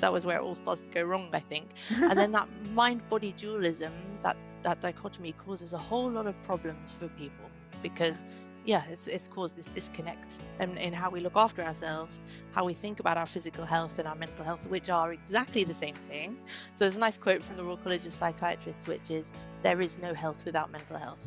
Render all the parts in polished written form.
That was where it all started to go wrong, I think. And then that mind-body dualism, that dichotomy causes a whole lot of problems for people because it's caused this disconnect in how we look after ourselves, how we think about our physical health and our mental health, which are exactly the same thing. So there's a nice quote from the Royal College of Psychiatrists, which is, "There is no health without mental health."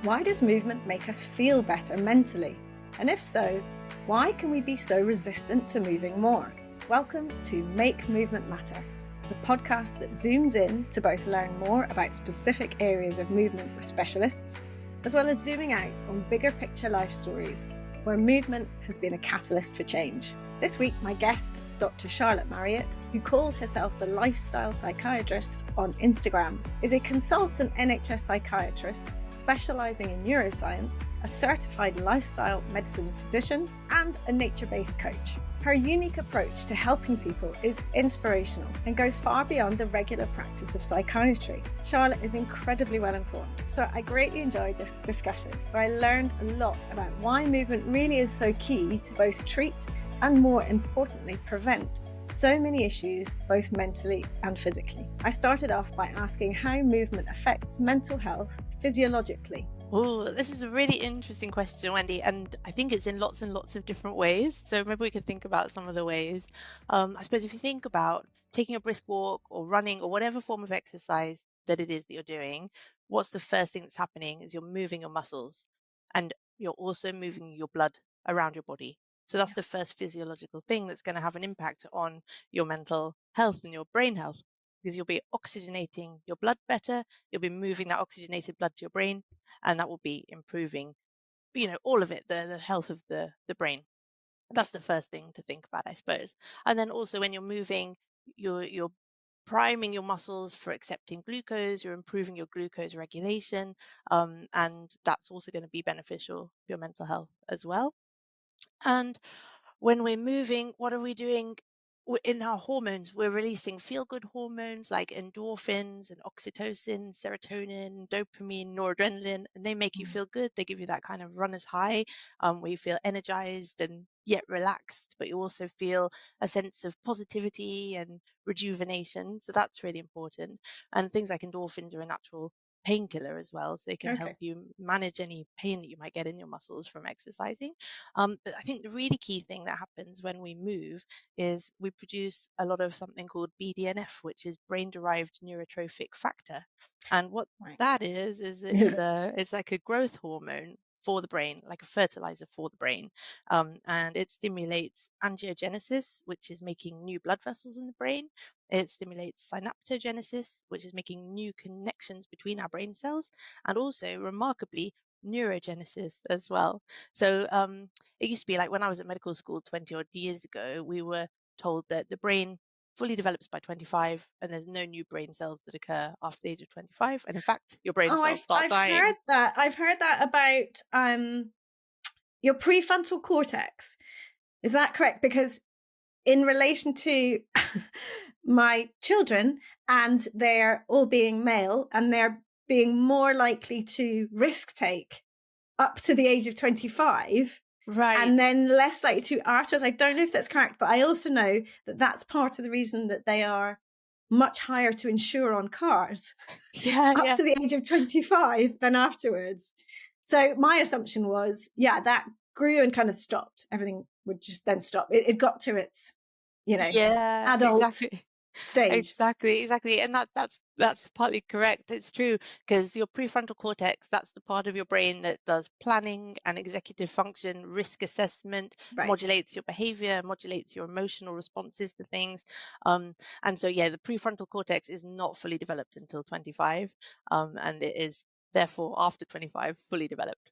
Why does movement make us feel better mentally? And if so, why can we be so resistant to moving more? Welcome to Make Movement Matter, the podcast that zooms in to both learn more about specific areas of movement with specialists, as well as zooming out on bigger picture life stories where movement has been a catalyst for change. This week, my guest, Dr. Charlotte Marriott, who calls herself the Lifestyle Psychiatrist on Instagram, is a consultant NHS psychiatrist specialising in neuroscience, a certified lifestyle medicine physician, and a nature-based coach. Her unique approach to helping people is inspirational and goes far beyond the regular practice of psychiatry. Charlotte is incredibly well informed, so I greatly enjoyed this discussion where I learned a lot about why movement really is so key to both treat and, more importantly, prevent so many issues, both mentally and physically. I started off by asking how movement affects mental health physiologically. Oh, this is a really interesting question, Wendy, and I think it's in lots and lots of different ways. So maybe we could think about some of the ways. I suppose if you think about taking a brisk walk or running or whatever form of exercise that it is that you're doing, what's the first thing that's happening is you're moving your muscles and you're also moving your blood around your body. So that's the first physiological thing that's going to have an impact on your mental health and your brain health, because you'll be oxygenating your blood better, you'll be moving that oxygenated blood to your brain, and that will be improving, all of it, the health of the brain. That's the first thing to think about, I suppose. And then also when you're moving, you're priming your muscles for accepting glucose, you're improving your glucose regulation, and that's also going to be beneficial for your mental health as well. And when we're moving, what are we doing? In our hormones, we're releasing feel-good hormones like endorphins and oxytocin, serotonin, dopamine, noradrenaline, and they make you feel good. They give you that kind of runner's high, where you feel energized and yet relaxed, but you also feel a sense of positivity and rejuvenation. So that's really important. And things like endorphins are a natural painkiller as well, so they can help you manage any pain that you might get in your muscles from exercising. But I think the really key thing that happens when we move is we produce a lot of something called BDNF, which is brain-derived neurotrophic factor. And what that is it's like a growth hormone for the brain, like a fertilizer for the brain. And it stimulates angiogenesis, which is making new blood vessels in the brain. It stimulates synaptogenesis, which is making new connections between our brain cells, and also, remarkably, neurogenesis as well. So it used to be like when I was at medical school 20 odd years ago, we were told that the brain fully develops by 25 and there's no new brain cells that occur after the age of 25. And in fact, your brain cells start dying. Heard that. I've heard that about your prefrontal cortex. Is that correct? Because in relation to my children, and they're all being male, and they're being more likely to risk take up to the age of 25, right, and then less likely to afterwards. I don't know if that's correct, but I also know that that's part of the reason that they are much higher to insure on cars up to the age of 25 than afterwards. So my assumption was, that grew and kind of stopped. Everything would just then stop. It got to its, adult stage. Exactly. And that's partly correct. It's true, because your prefrontal cortex, that's the part of your brain that does planning and executive function, risk assessment, modulates your behavior, modulates your emotional responses to things. And so, the prefrontal cortex is not fully developed until 25, and it is therefore after 25 fully developed.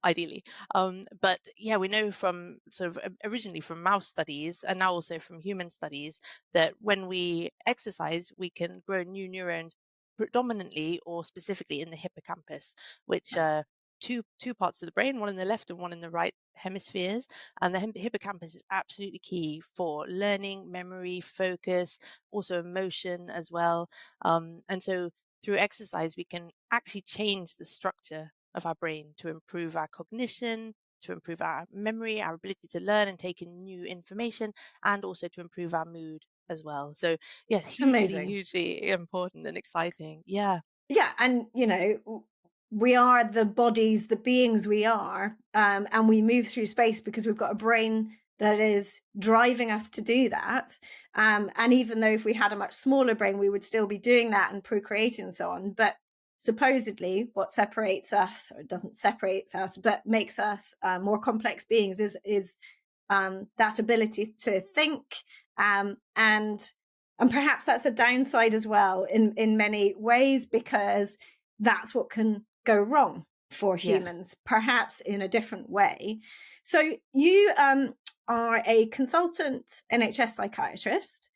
Ideally. But we know from sort of originally from mouse studies and now also from human studies that when we exercise, we can grow new neurons predominantly or specifically in the hippocampus, which are two parts of the brain, one in the left and one in the right hemispheres. And the hippocampus is absolutely key for learning, memory, focus, also emotion as well. And so through exercise, we can actually change the structure of our brain to improve our cognition, to improve our memory, our ability to learn and take in new information, and also to improve our mood as well. So yes, It's hugely, amazing. hugely important and exciting. Yeah. Yeah, and we are the bodies, the beings we are, and we move through space because we've got a brain that is driving us to do that. And even though if we had a much smaller brain, we would still be doing that and procreating and so on. But supposedly, what separates us, or doesn't separate us, but makes us more complex beings, is that ability to think, and perhaps that's a downside as well in many ways, because that's what can go wrong for Yes. humans, perhaps in a different way. So you are a consultant NHS psychiatrist,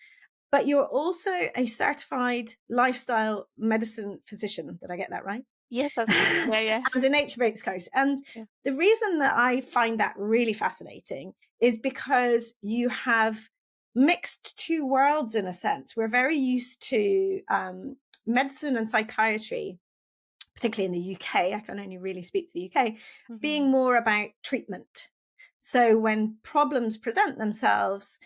but you're also a certified lifestyle medicine physician. Did I get that right? Yes, that's good. Yeah, yeah. And a nature-based coach. And Yeah. the reason that I find that really fascinating is because you have mixed two worlds in a sense. We're very used to medicine and psychiatry, particularly in the UK. I can only really speak to the UK, Hmm. being more about treatment. So when problems present themselves,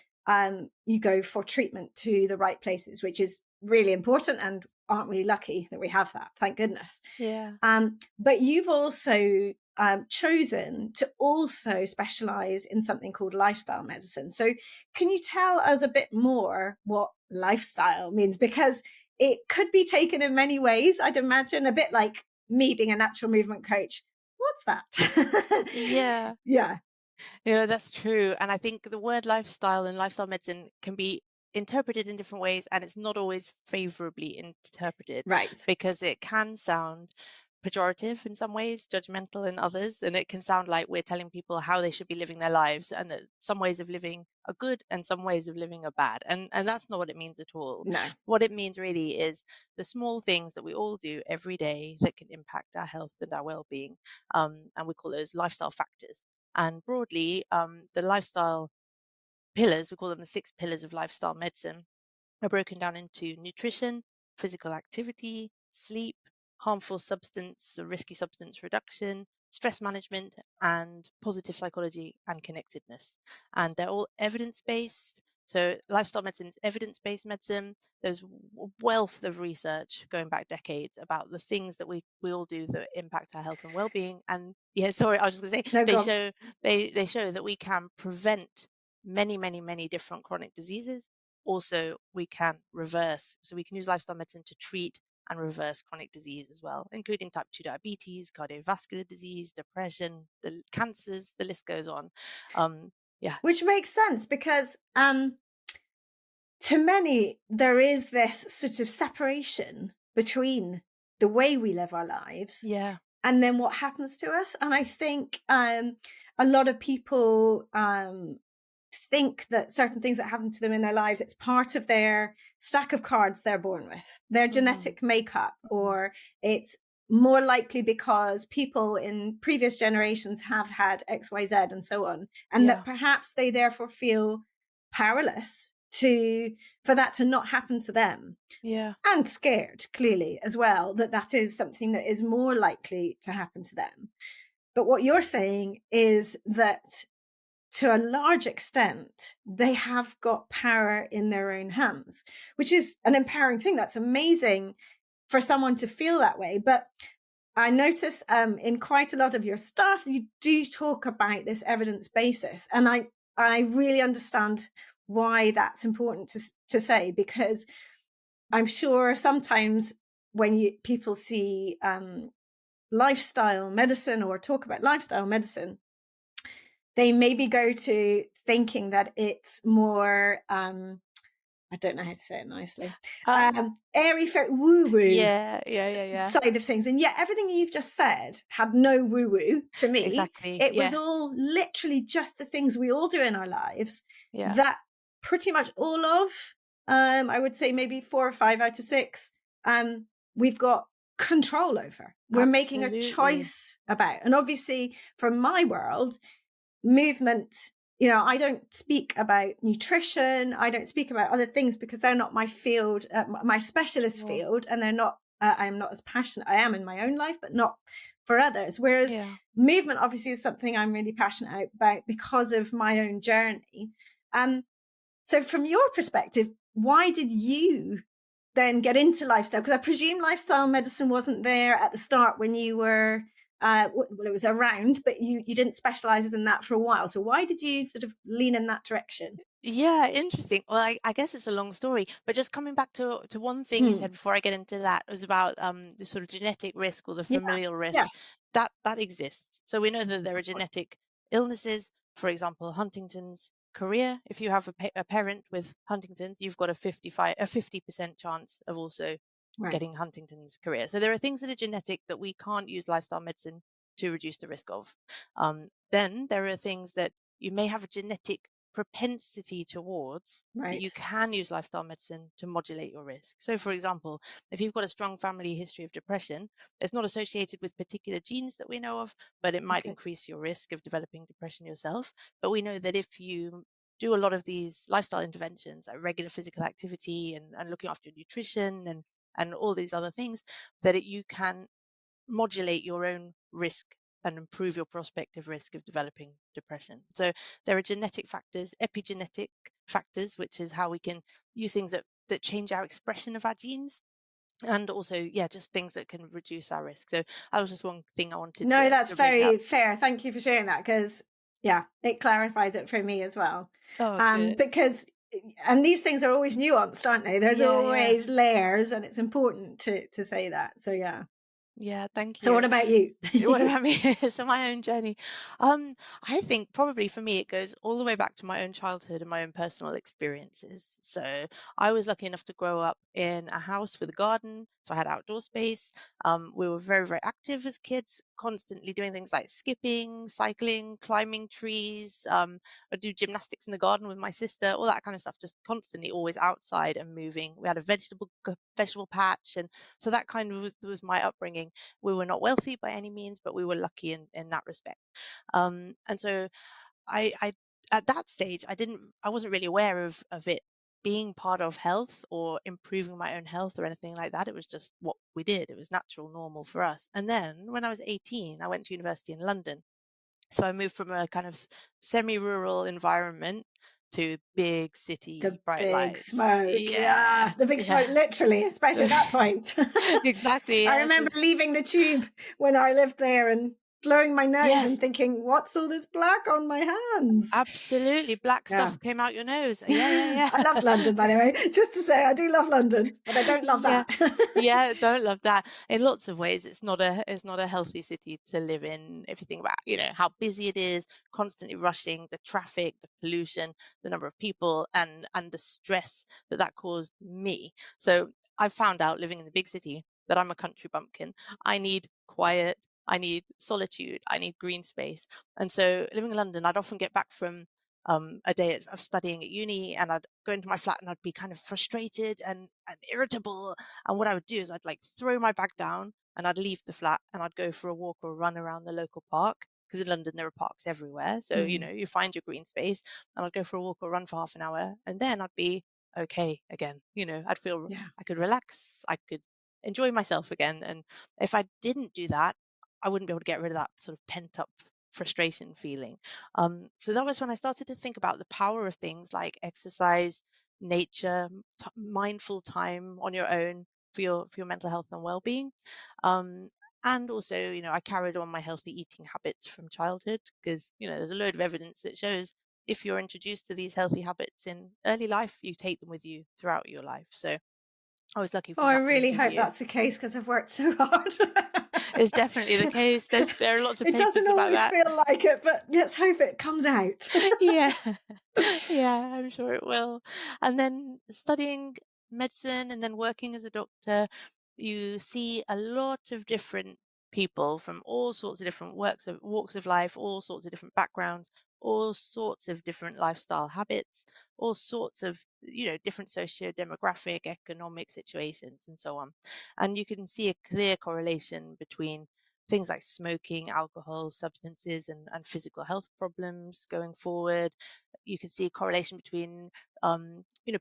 you go for treatment to the right places, which is really important. And aren't we lucky that we have that? Thank goodness. Yeah. But you've also chosen to also specialize in something called lifestyle medicine. So can you tell us a bit more what lifestyle means? Because it could be taken in many ways, I'd imagine, a bit like me being a natural movement coach. What's that? Yeah. Yeah, That's true. And I think the word lifestyle and lifestyle medicine can be interpreted in different ways, and it's not always favorably interpreted right. because it can sound pejorative in some ways, judgmental in others, and it can sound like we're telling people how they should be living their lives, and that some ways of living are good and some ways of living are bad. And that's not what it means at all. No, What it means really is the small things that we all do every day that can impact our health and our well-being. And we call those lifestyle factors. And broadly, the lifestyle pillars, we call them the 6 pillars of lifestyle medicine, are broken down into nutrition, physical activity, sleep, harmful substance or risky substance reduction, stress management, and positive psychology and connectedness. And they're all evidence based. So, lifestyle medicine is evidence based medicine. There's a wealth of research going back decades about the things that we all do that impact our health and well being. And yeah, sorry, I was just going to say no, go they show that we can prevent many, many, many different chronic diseases. Also, we can reverse, so we can use lifestyle medicine to treat and reverse chronic disease as well, including type 2 diabetes, cardiovascular disease, depression, the cancers, the list goes on. Yeah. Which makes sense because to many, there is this sort of separation between the way we live our lives Yeah. and then what happens to us. And I think a lot of people think that certain things that happen to them in their lives, it's part of their stack of cards they're born with, their genetic makeup, or it's more likely because people in previous generations have had XYZ and so on, and Yeah. that perhaps they therefore feel powerless for that to not happen to them, Yeah. and scared clearly as well that is something that is more likely to happen to them. But what you're saying is that to a large extent, they have got power in their own hands, which is an empowering thing. That's amazing for someone to feel that way. But I notice in quite a lot of your stuff, you do talk about this evidence basis. And I really understand why that's important to say, because I'm sure sometimes when people see lifestyle medicine or talk about lifestyle medicine, they maybe go to thinking that it's more, I don't know how to say it nicely, Uh, airy, woo-woo yeah. Yeah. Yeah. Yeah. side of things. And yet everything you've just said had no woo-woo to me. Exactly. It was Yeah. all literally just the things we all do in our lives Yeah. that pretty much all of, I would say maybe 4 or 5 out of 6, we've got control over. We're making a Absolutely. choice about. And obviously from my world, movement, I don't speak about nutrition, I don't speak about other things because they're not my field, my specialist Sure. field, and they're not I'm not as passionate. I am in my own life, but not for others. Whereas Yeah. movement obviously is something I'm really passionate about because of my own journey. Um, so from your perspective, why did you then get into lifestyle? Because I presume lifestyle medicine wasn't there at the start when you were, well, it was around, but you didn't specialize in that for a while. So why did you sort of lean in that direction? Yeah, interesting. Well, I guess it's a long story, but just coming back to one thing you said Hmm. before I get into that was about the sort of genetic risk or the Yeah. familial risk Yes. that exists. So we know that there are genetic illnesses, for example, Huntington's chorea. If you have a parent with Huntington's, you've got a 50% chance of also Right. getting Huntington's chorea. So there are things that are genetic that we can't use lifestyle medicine to reduce the risk of. Then there are things that you may have a genetic propensity towards that you Right. can use lifestyle medicine to modulate your risk. So, for example, if you've got a strong family history of depression, it's not associated with particular genes that we know of, but it might Okay. increase your risk of developing depression yourself. But we know that if you do a lot of these lifestyle interventions, like regular physical activity and looking after your nutrition and all these other things, that you can modulate your own risk and improve your prospective risk of developing depression. So there are genetic factors, epigenetic factors, which is how we can use things that change our expression of our genes. And also, yeah, just things that can reduce our risk. So that was just one thing I wanted No, that's to bring up. very fair. Thank you for sharing that because, yeah, it clarifies it for me as well. Oh, good. Because, and these things are always nuanced, aren't they? There's Yeah, yeah. always layers, and it's important to say that. So, yeah. Yeah, thank So, what you. about you? What about me? So my own journey. I think probably for me it goes all the way back to my own childhood and my own personal experiences. So I was lucky enough to grow up in a house with a garden, so I had outdoor space. We were very, very active as kids, constantly doing things like skipping, cycling, climbing trees. I'd do gymnastics in the garden with my sister, all that kind of stuff, just constantly always outside and moving. We had a vegetable patch, and so that kind of was my upbringing. We were not wealthy by any means, but we were lucky in that respect. And so I at that stage I wasn't really aware of it being part of health or improving my own health or anything like that. It was just what we did. It was natural, normal for us. And then when I was 18, I went to university in London. So I moved from a kind of semi-rural environment to big city, The bright big lights. smoke. Yeah, Yeah. The big yeah. smoke, literally, especially at that point. Exactly. I Yes. remember leaving the tube when I lived there and blowing my nose Yes. and thinking, what's all this black on my hands? Absolutely, black Yeah. stuff came out your nose. Yeah, yeah, yeah. I loved London, by the way. Just to say, I do love London, but I don't love Yeah. that. Yeah, don't love that. In lots of ways, it's not a healthy city to live in. If you think about, how busy it is, constantly rushing, the traffic, the pollution, the number of people, and the stress that caused me. So I found out living in the big city that I'm a country bumpkin. I need quiet, I need solitude, I need green space. And so living in London, I'd often get back from a day of studying at uni, and I'd go into my flat and I'd be kind of frustrated and irritable. And what I would do is I'd like throw my bag down and I'd leave the flat and I'd go for a walk or a run around the local park. Because in London there are parks everywhere. So, Mm, you find your green space, and I'd go for a walk or run for half an hour, and then I'd be okay again. I'd feel yeah. I could relax, I could enjoy myself again. And if I didn't do that, I wouldn't be able to get rid of that sort of pent up frustration feeling. So that was when I started to think about the power of things like exercise, nature, mindful time on your own for your mental health and well-being. Um, and also, I carried on my healthy eating habits from childhood because, there's a load of evidence that shows if you're introduced to these healthy habits in early life, you take them with you throughout your life. So I was lucky Oh, from I that point really of hope view. that's the case because I've worked so hard. It's definitely the case. There are lots of It papers doesn't about always that. feel like it, but let's hope it comes out. Yeah. Yeah, I'm sure it will. And then studying medicine and then working as a doctor, you see a lot of different people from all sorts of different walks of life, all sorts of different backgrounds, all sorts of different lifestyle habits, all sorts of, different socio-demographic, economic situations and so on. And you can see a clear correlation between things like smoking, alcohol, substances, and physical health problems going forward. You can see a correlation between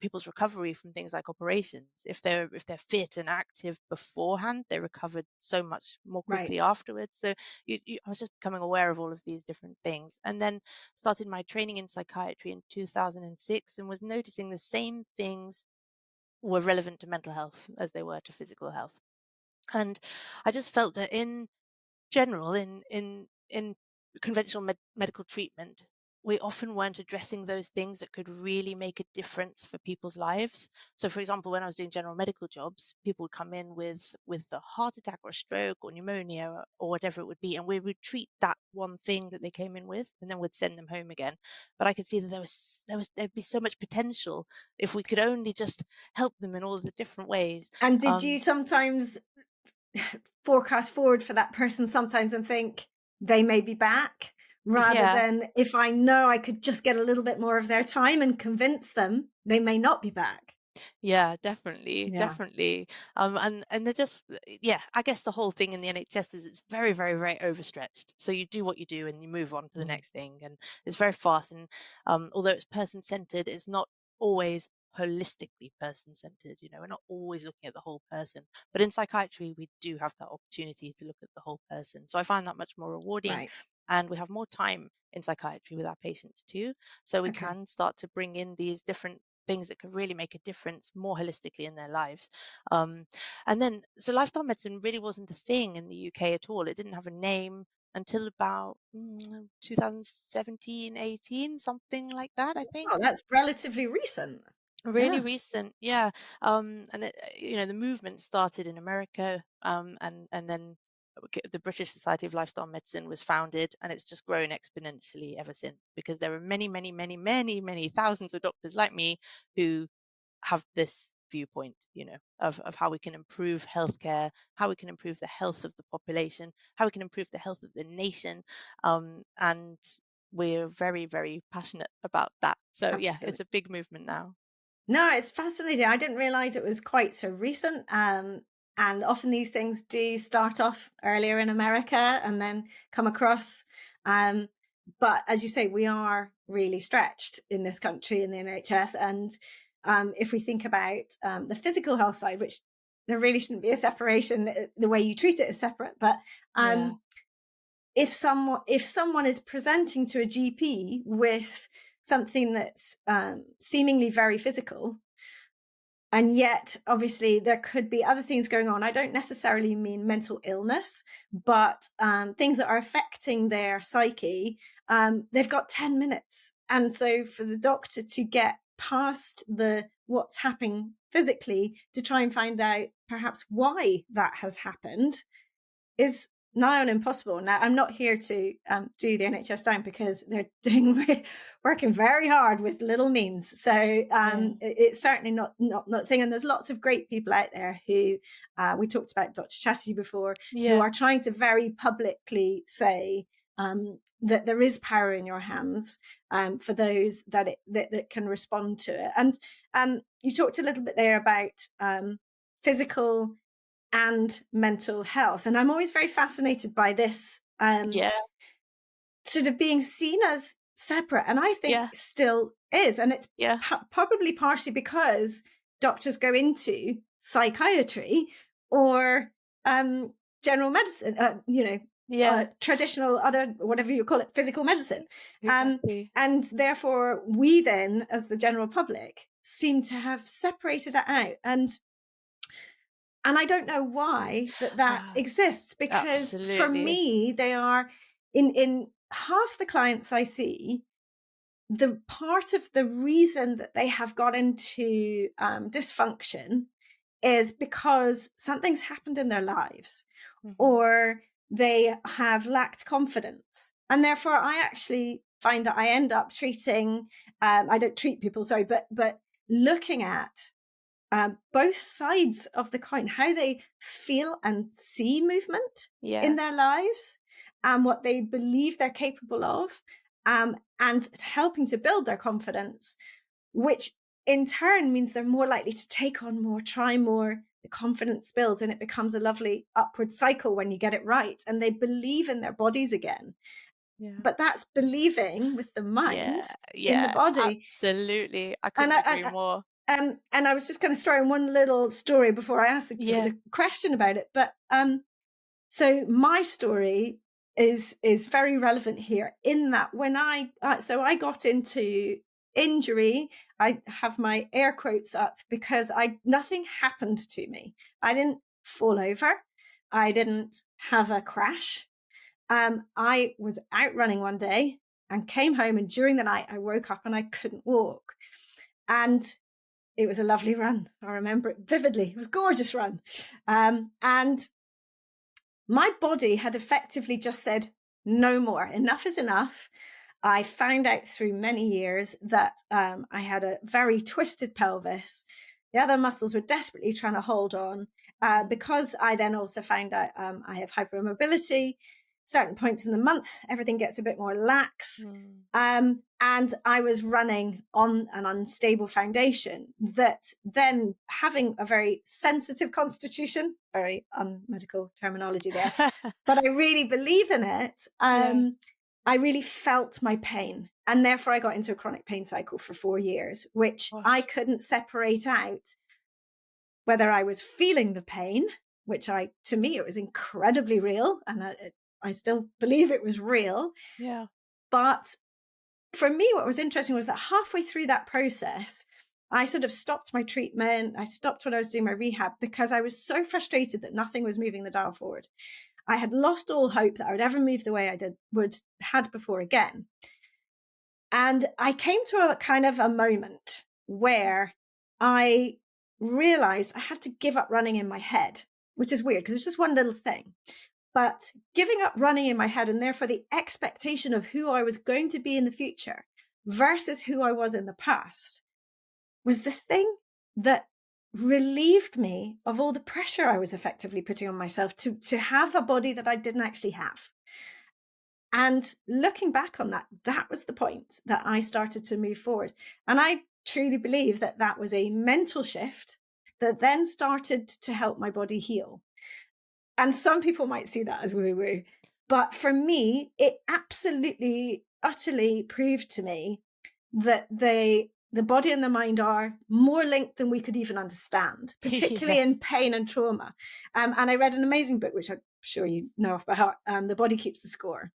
people's recovery from things like operations. If they're fit and active beforehand, they recovered so much more quickly Right. afterwards. So I was just becoming aware of all of these different things, and then started my training in psychiatry in 2006, and was noticing the same things were relevant to mental health as they were to physical health. And I just felt that in general, in conventional medical treatment, we often weren't addressing those things that could really make a difference for people's lives. So, for example, when I was doing general medical jobs, people would come in with a heart attack or a stroke or pneumonia or whatever it would be, and we would treat that one thing that they came in with, and then we'd send them home again. But I could see that there'd be so much potential if we could only just help them in all the different ways. And did you Um, sometimes forecast forward for that person sometimes and think they may be back, rather yeah. than if I know I could just get a little bit more of their time and convince them they may not be back? Yeah, definitely, Yeah. definitely. And they're just, yeah, I guess the whole thing in the NHS is it's very, very, very overstretched. So you do what you do and you move on to the Mm. next thing, and it's very fast. And although it's person-centered, it's not always holistically person-centered. We're not always looking at the whole person. But in psychiatry, we do have that opportunity to look at the whole person. So I find that much more rewarding, Right. and we have more time in psychiatry with our patients too. So we Okay. can start to bring in these different things that could really make a difference more holistically in their lives. Um, and then, so lifestyle medicine really wasn't a thing in the UK at all. It didn't have a name until about 2017, 18, something like that, I think. Oh, that's relatively recent. Really Yeah. recent, yeah. And the movement started in America, and then the British Society of Lifestyle Medicine was founded, and it's just grown exponentially ever since, because there are many, many, many, many, many thousands of doctors like me who have this viewpoint, of how we can improve healthcare, how we can improve the health of the population, how we can improve the health of the nation, and we're very, very passionate about that. So yeah, it's Absolutely. a big movement now. No, it's fascinating. I didn't realize it was quite so recent. And often these things do start off earlier in America and then come across. Um, but as you say, we are really stretched in this country in the NHS. And if we think about the physical health side, which there really shouldn't be a separation, the way you treat it is separate. But Yeah. if someone is presenting to a GP with something that's seemingly very physical, and yet obviously there could be other things going on. I don't necessarily mean mental illness, but things that are affecting their psyche. They've got 10 minutes, and so for the doctor to get past the what's happening physically to try and find out perhaps why that has happened is nigh on impossible. Now, I'm not here to do the NHS down, because they're working very hard with little means. So Yeah. it's certainly not a thing. And there's lots of great people out there who we talked about Dr. Chatterjee before, who Yeah. are trying to very publicly say that there is power in your hands for those that can respond to it. And you talked a little bit there about physical and mental health. And I'm always very fascinated by this Yeah. sort of being seen as separate. And I think Yeah. still is. And it's Yeah. probably partially because doctors go into psychiatry or general medicine, Yeah. traditional, other, whatever you call it, physical medicine. Um, Exactly. and therefore, we then, as the general public, seem to have separated it out. And I don't know why that Ah, exists, because for absolutely. me, they are in half the clients I see, the part of the reason that they have got into dysfunction is because something's happened in their lives, Hmm. or they have lacked confidence. And therefore, I actually find that I end up treating, I don't treat people, sorry, but looking at both sides of the coin, how they feel and see movement in Yeah. their lives, and what they believe they're capable of, and helping to build their confidence, which in turn means they're more likely to take on more, try more, the confidence builds, and it becomes a lovely upward cycle when you get it right, and they believe in their bodies again. Yeah. But that's believing with the mind Yeah. in the Yeah. body. Absolutely. I And couldn't agree more. and I was just going to throw in one little story before I ask Yeah. the question about it. But so my story is very relevant here, in that when I got into injury, I have my air quotes up, because nothing happened to me. I didn't fall over. I didn't have a crash. I was out running one day and came home, and during the night I woke up and I couldn't walk. And it was a lovely run. I remember it vividly. It was a gorgeous run. And my body had effectively just said, no more, enough is enough. I found out through many years that I had a very twisted pelvis. The other muscles were desperately trying to hold on, because I then also found out I have hypermobility. Certain points in the month, everything gets a bit more lax. And I was running on an unstable foundation, that then, having a very sensitive constitution, very unmedical terminology there, but I really believe in it. Yeah. I really felt my pain. And therefore I got into a chronic pain cycle for 4 years, which I Gosh. couldn't separate out whether I was feeling the pain, which to me, it was incredibly real. And I still believe it was real. Yeah. But for me, what was interesting was that halfway through that process, I sort of stopped my treatment. I stopped when I was doing my rehab, because I was so frustrated that nothing was moving the dial forward. I had lost all hope that I would ever move the way I had before again. And I came to a kind of a moment where I realized I had to give up running in my head, which is weird because it's just one little thing. But giving up running in my head, and therefore the expectation of who I was going to be in the future versus who I was in the past, was the thing that relieved me of all the pressure I was effectively putting on myself to have a body that I didn't actually have. And looking back on that, that was the point that I started to move forward. And I truly believe that that was a mental shift that then started to help my body heal. And some people might see that as woo-woo. But for me, it absolutely, utterly proved to me that the body and the mind are more linked than we could even understand, particularly in Yes. pain and trauma. And I read an amazing book, which I'm sure you know off by heart, The Body Keeps the Score,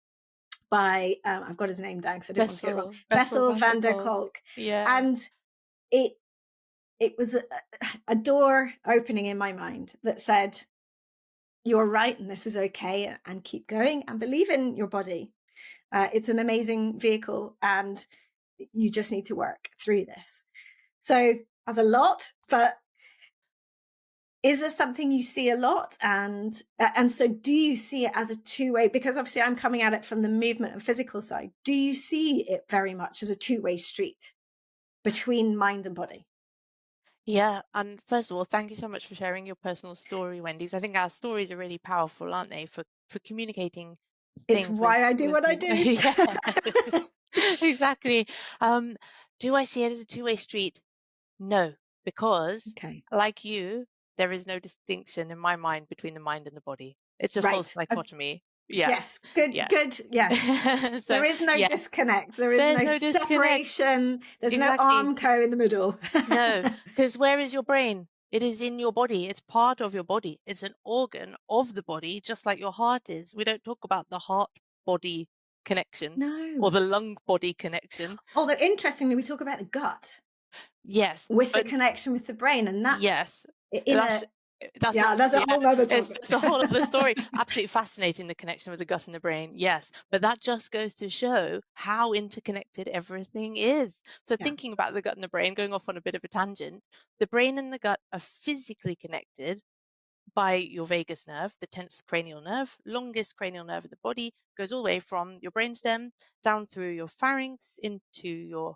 by, I've got his name down because I didn't want to get it wrong, Bessel Bessel van der van der Kolk. Kolk. Yeah. And it was a door opening in my mind that said, you're right, and this is okay, and keep going and believe in your body. It's an amazing vehicle, and you just need to work through this. So as a lot, but is there something you see a lot? And so do you see it as a two-way? Because obviously I'm coming at it from the movement and physical side. Do you see it very much as a two-way street between mind and body? Yeah, and first of all, thank you so much for sharing your personal story, Wendy's. I think our stories are really powerful, aren't they, for communicating It's things with why I do what I people. do. Yeah, exactly. Do I see it as a two-way street? No, because Okay. like you, there is no distinction in my mind between the mind and the body. It's a false Right. dichotomy. Yeah, Yes. Good. yeah. Good. Yes. So There is no yeah, disconnect. There is there's no no disconnect. separation. There's no Exactly. Armco in the middle. No, because where is your brain? It is in your body. It's part of your body. It's an organ of the body, just like your heart is. We don't talk about the heart-body connection or No. the lung-body connection. Although interestingly, we talk about the gut Yes, with the but connection with the brain, and that's yes, in that's a that's yeah, that's a yeah, whole nother it's topic. it's a whole other story. Absolutely fascinating, the connection with the gut and the brain. Yes, but that just goes to show how interconnected everything is. So Yeah. thinking about the gut and the brain, going off on a bit of a tangent, the brain and the gut are physically connected by your vagus nerve, the 10th cranial nerve, longest cranial nerve in the body, goes all the way from your brainstem down through your pharynx into your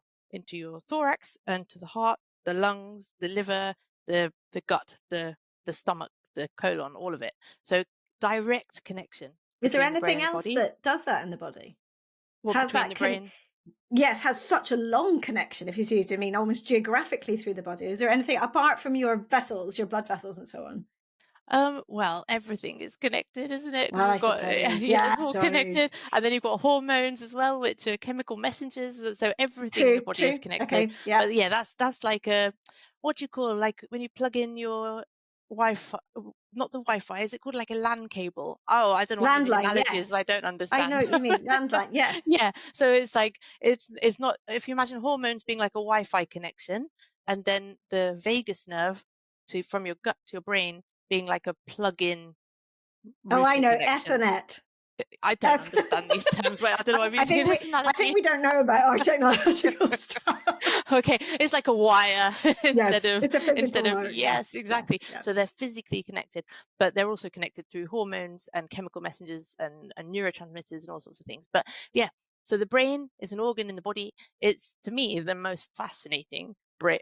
thorax and to the heart, the lungs, the liver, the gut, the stomach, the colon, all of it. So direct connection Is there between the brain anything and the else body. that does that in the body? Well, Has between the that brain. yes, has such a long connection, if you see what I mean, almost geographically through the body. Is there anything apart from your vessels, your blood vessels and so on? Well, everything is connected, isn't it? Because Well, I we've got suppose. yeah, Yeah, it's all sorry. connected, and then you've got hormones as well, which are chemical messengers. So everything in the True, body is true. connected. Okay. Yeah. But yeah, that's like a what do you call like when you plug in your Wi-Fi, not the Wi-Fi, is it called like a LAN cable? Oh, I don't know. I'm using Landline, analogies yes. I don't I know understand. what you mean. Landline, yes. Yeah, so it's like it's not if you imagine hormones being like a Wi-Fi connection, and then the vagus nerve to from your gut to your brain being like a plug-in Oh, I router know. connection. Ethernet. I don't understand these terms, but I don't know why I'm I using think this I think analogy. we don't know about our technological stuff. Okay, it's like a wire instead Yes, of it's a physical wire. yes, Yes, exactly. yes, yes. So they're physically connected, but they're also connected through hormones and chemical messengers and neurotransmitters and all sorts of things. But yeah, so the brain is an organ in the body. It's to me the most fascinating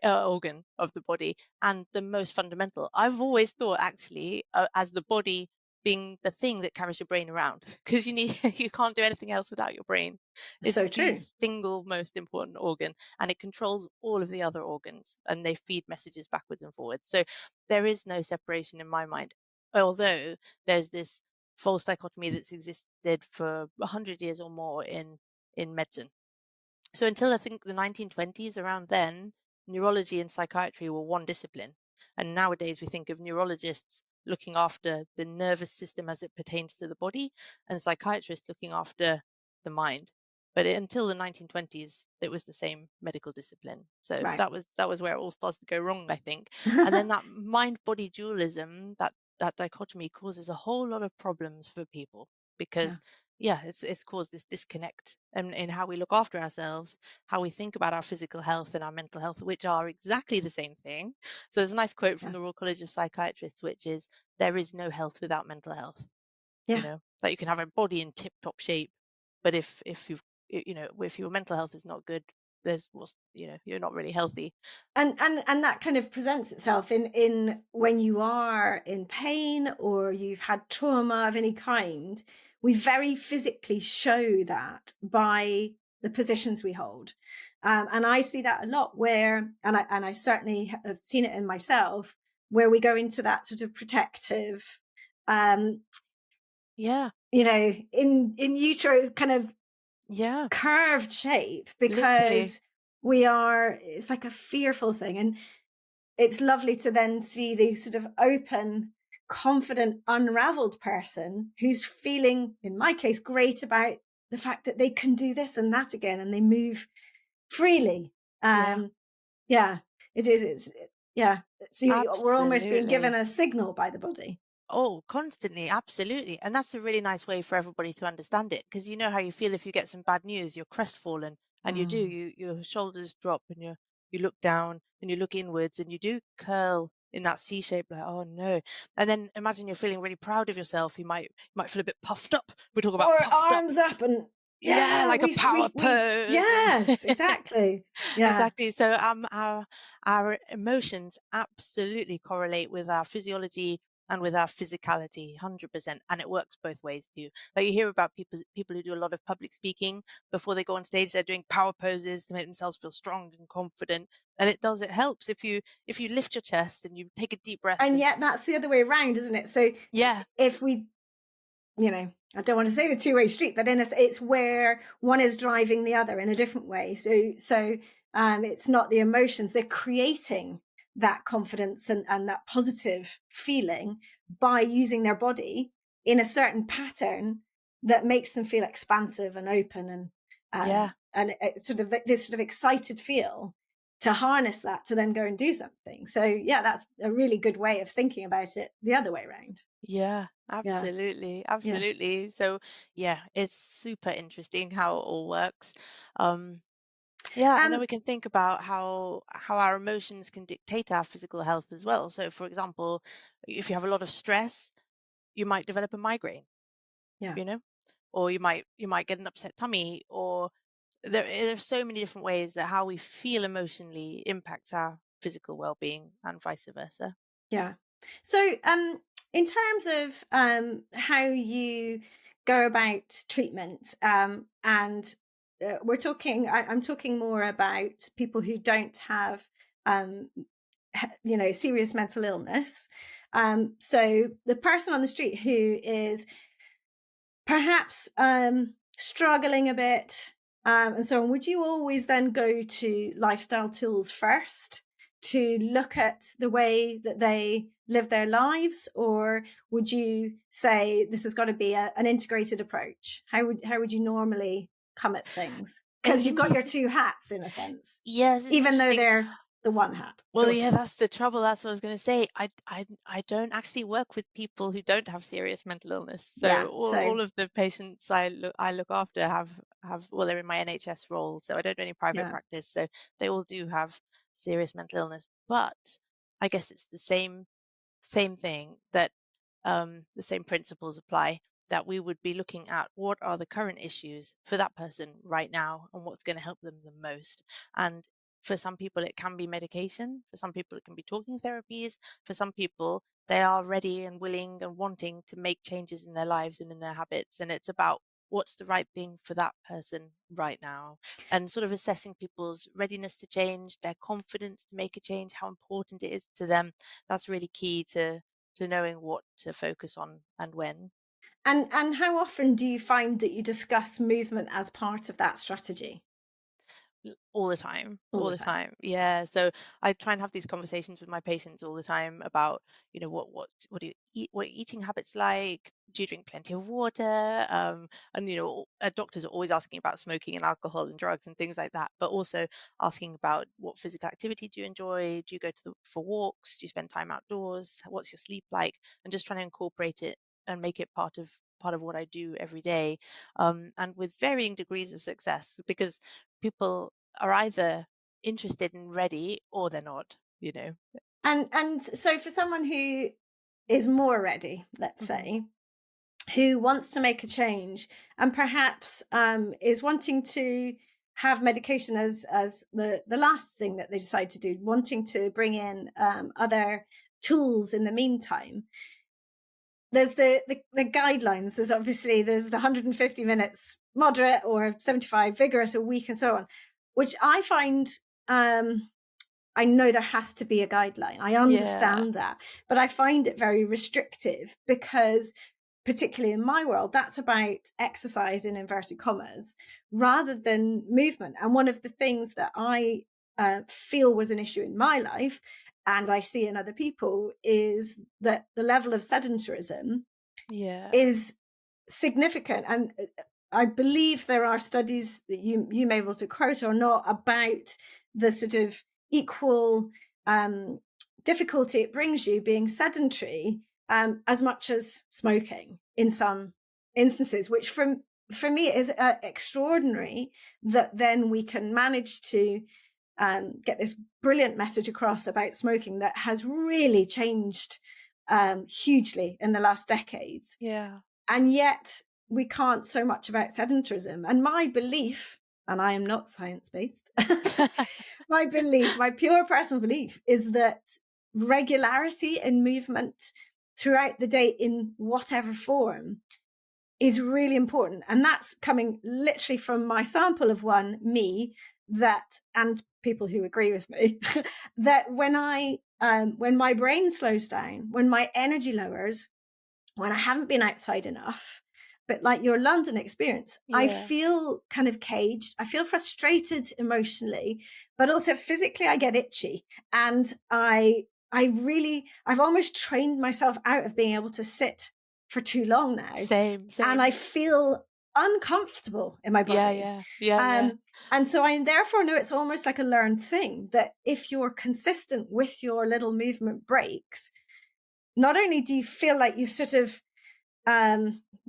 organ of the body and the most fundamental. I've always thought actually as the body being the thing that carries your brain around because you can't do anything else without your brain. It's So the true. single most important organ and it controls all of the other organs and they feed messages backwards and forwards. So there is no separation in my mind, although there's this false dichotomy that's existed for 100 years or more in medicine. So until I think the 1920s, around then, neurology and psychiatry were one discipline. And nowadays we think of neurologists looking after the nervous system as it pertains to the body and psychiatrists looking after the mind. But until the 1920s, it was the same medical discipline. So Right. that was where it all started to go wrong, I think. And then that mind-body dualism, that dichotomy causes a whole lot of problems for people Yeah. because yeah, it's caused this disconnect in how we look after ourselves, how we think about our physical health and our mental health, which are exactly the same thing. So there's a nice quote from Yeah. the Royal College of Psychiatrists, which is, "There is no health without mental health." You Yeah. know, like you can have a body in tip-top shape, but if you've if your mental health is not good, there's what's you're not really healthy. And that kind of presents itself in when you are in pain or you've had trauma of any kind. We very physically show that by the positions we hold. And I see that a lot where, and I certainly have seen it in myself, where we go into that sort of protective, um, Yeah, in utero kind of yeah, curved shape, literally, because it's like a fearful thing. And it's lovely to then see the sort of open, confident, unraveled person who's feeling, in my case, great about the fact that they can do this and that again and they move freely. yeah. Yeah, it is. Yeah. So we're almost being given Absolutely. a signal by the body. Oh, constantly, absolutely. And that's a really nice way for everybody to understand it because you know how you feel if you get some bad news, you're crestfallen and Mm. your shoulders drop and you look down and you look inwards and you do curl in that C shape like, oh no. And then imagine you're feeling really proud of yourself. You might feel a bit puffed up. We talk about Or puffed up. arms up and Yeah, yeah, like a power we pose and yes, exactly. Yeah, exactly. So our emotions absolutely correlate with our physiology and with our physicality, 100%. And it works both ways too. Like you hear about people who do a lot of public speaking before they go on stage, they're doing power poses to make themselves feel strong and confident. And it helps if you lift your chest and you take a deep breath and and yet that's the other way around, isn't it? So yeah, if we, I don't want to say the two-way street, but it's where one is driving the other in a different way. So it's not the emotions; they're creating that confidence and that positive feeling by using their body in a certain pattern that makes them feel expansive and open yeah. and sort of this sort of excited feel to harness that to then go and do something. So yeah, that's a really good way of thinking about it the other way around. Yeah, Yeah, absolutely. yeah. Absolutely. So yeah, it's super interesting how it all works. Um, yeah, and then Um, we can think about how our emotions can dictate our physical health as well. So for example, if you have a lot of stress, you might develop a migraine, yeah, you know, or you might get an upset tummy, or there's so many different ways that how we feel emotionally impacts our physical well-being and vice versa. yeah. So, in terms of how you go about treatment, and I'm talking more about people who don't have, um, serious mental illness. So the person on the street who is perhaps struggling a bit, and so on, would you always then go to lifestyle tools first to look at the way that they live their lives, or would you say this has got to be an integrated approach? How would you normally come at things? It's Because you've got your interesting. two hats in a sense, Yes, it's even though interesting. they're the one hat, Well, sort yeah, of. that's the trouble. That's what I was going to say. I don't actually work with people who don't have serious mental illness. Yeah. So So all of the patients I look after have well, they're in my NHS role, so I don't do any private yeah. practice. So they all do have serious mental illness. But I guess it's the same thing that the same principles apply, that we would be looking at what are the current issues for that person right now and what's going to help them the most. And for some people, it can be medication. For some people, it can be talking therapies. For some people, they are ready and willing and wanting to make changes in their lives and in their habits. And it's about what's the right thing for that person right now, and sort of assessing people's readiness to change, their confidence to make a change, how important it is to them. That's really key to knowing what to focus on and when. and how often do you find that you discuss movement as part of that strategy? All the time, All all the the time. time. Yeah. So I try and have these conversations with my patients all the time about, what do you eat, what are your eating habits like? Do you drink plenty of water? And doctors are always asking about smoking and alcohol and drugs and things like that, but also asking about what physical activity do you enjoy? Do you go for walks? Do you spend time outdoors? What's your sleep like? And just trying to incorporate it and make it part of what I do every day, and with varying degrees of success, because people are either interested and ready or they're not. And so for someone who is more ready, let's Hmm. say, who wants to make a change and perhaps is wanting to have medication as the last thing that they decide to do, wanting to bring in other tools in the meantime, there's the guidelines. There's the 150 minutes moderate or 75 vigorous a week and so on, which I find, I know there has to be a guideline. I Yeah. understand that, but I find it very restrictive because, particularly in my world, that's about exercise in inverted commas rather than movement. And one of the things that I feel was an issue in my life, and I see in other people, is that the level of sedentarism Yeah. is significant. And I believe there are studies that you may be able to quote or not about the sort of equal um, difficulty it brings you being sedentary, as much as smoking in some instances, which for me is extraordinary that then we can manage to get this brilliant message across about smoking that has really changed hugely in the last decades. Yeah. And yet we can't so much about sedentarism. And my belief, and I am not science based, my belief, my pure personal belief, is that regularity in movement throughout the day in whatever form is really important. And that's coming literally from my sample of one, me, that, and people who agree with me, that when my brain slows down, when my energy lowers, when I haven't been outside enough, but like your London experience, I Yeah. feel kind of caged. I feel frustrated emotionally, but also physically I get itchy. And I've almost trained myself out of being able to sit for too long now. Same, And I same. feel uncomfortable in my Yeah, body. yeah. Yeah, yeah. Um, and so I therefore know it's almost like a learned thing that if you're consistent with your little movement breaks, not only do you feel like you sort of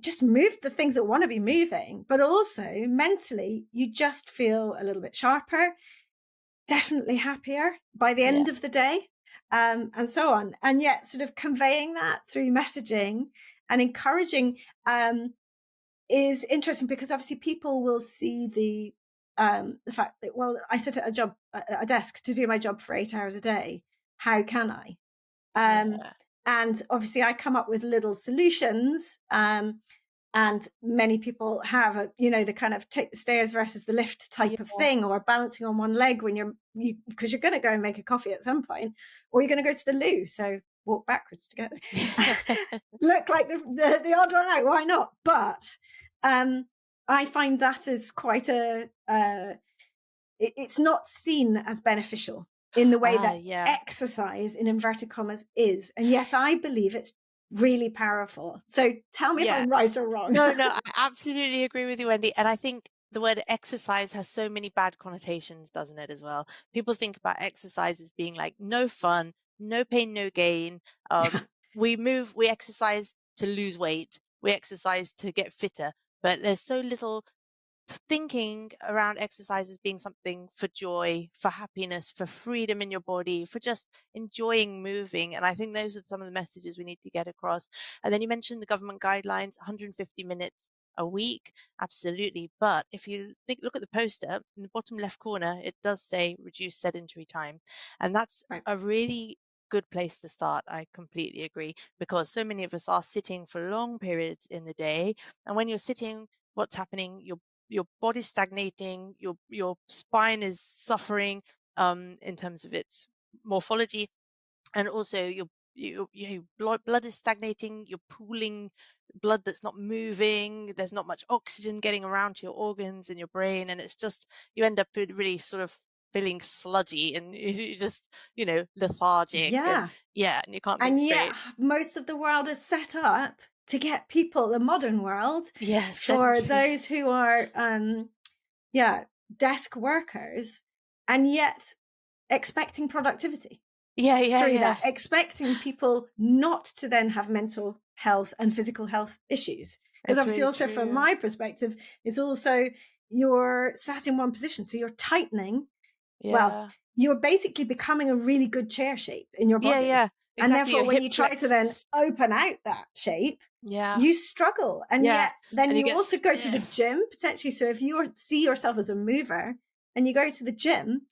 just moved the things that want to be moving, but also mentally, you just feel a little bit sharper, definitely happier by the Yeah. end of the day, and so on. And yet, sort of conveying that through messaging and encouraging is interesting because obviously people will see the fact that, well, I sit at a desk to do my job for 8 hours a day. How can I? Um, Yeah. and obviously I come up with little solutions. And many people have the kind of take the stairs versus the lift type of Yeah. thing, or balancing on one leg when because you're going to go and make a coffee at some point, or you're going to go to the loo. So walk backwards to get there. Look like the odd one out. Why not? But I find that is quite it's not seen as beneficial in the way that Yeah. exercise in inverted commas is. And yet I believe it's really powerful. So tell me if Yeah. I'm right or wrong. No, I absolutely agree with you, Wendy. And I think the word exercise has so many bad connotations, doesn't it, as well? People think about exercise as being like no fun, no pain, no gain. Yeah. We exercise to lose weight, we exercise to get fitter, but there's so little thinking around exercise as being something for joy, for happiness, for freedom in your body, for just enjoying moving. And I think those are some of the messages we need to get across. And then you mentioned the government guidelines, 150 minutes a week. Absolutely. But if you look at the poster in the bottom left corner, it does say reduce sedentary time. And that's Right. a really good place to start. I completely agree, because so many of us are sitting for long periods in the day. And when you're sitting, what's happening? Your body's stagnating, your spine is suffering in terms of its morphology, and also your blood is stagnating, you're pooling blood that's not moving, there's not much oxygen getting around to your organs and your brain, and it's just, you end up really sort of feeling sludgy and you just, lethargic, and Yeah. and you can't think And yet straight. most of the world is set up to get people, the modern world, Yes, for sedentary. those who are desk workers, and yet expecting productivity through Yeah. that, expecting people not to then have mental health and physical health issues. Because It's obviously really also from true. my perspective, it's also you're sat in one position. So you're tightening. Well, Yeah. you're basically becoming a really good chair shape in your body. Yeah, And exactly, therefore, your when hip you try to then flexors. open out that shape, Yeah. you struggle. And Yeah, yet then and you you get also go to the stiff. gym potentially. So if you see yourself as a mover and you go to the gym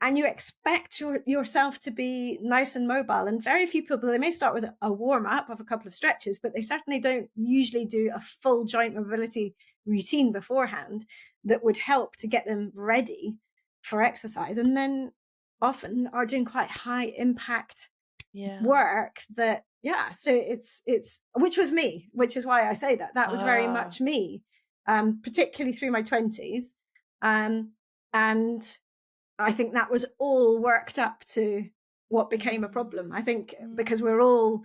and you expect yourself to be nice and mobile, and very few people, they may start with a warm up of a couple of stretches, but they certainly don't usually do a full joint mobility routine beforehand that would help to get them ready for exercise. And then often are doing quite high impact Yeah. work that, so it's which was me, which is why I say that was very Ah, much me, particularly through my 20s, and I think that was all worked up to what became a mm, problem. I think because mm, we're all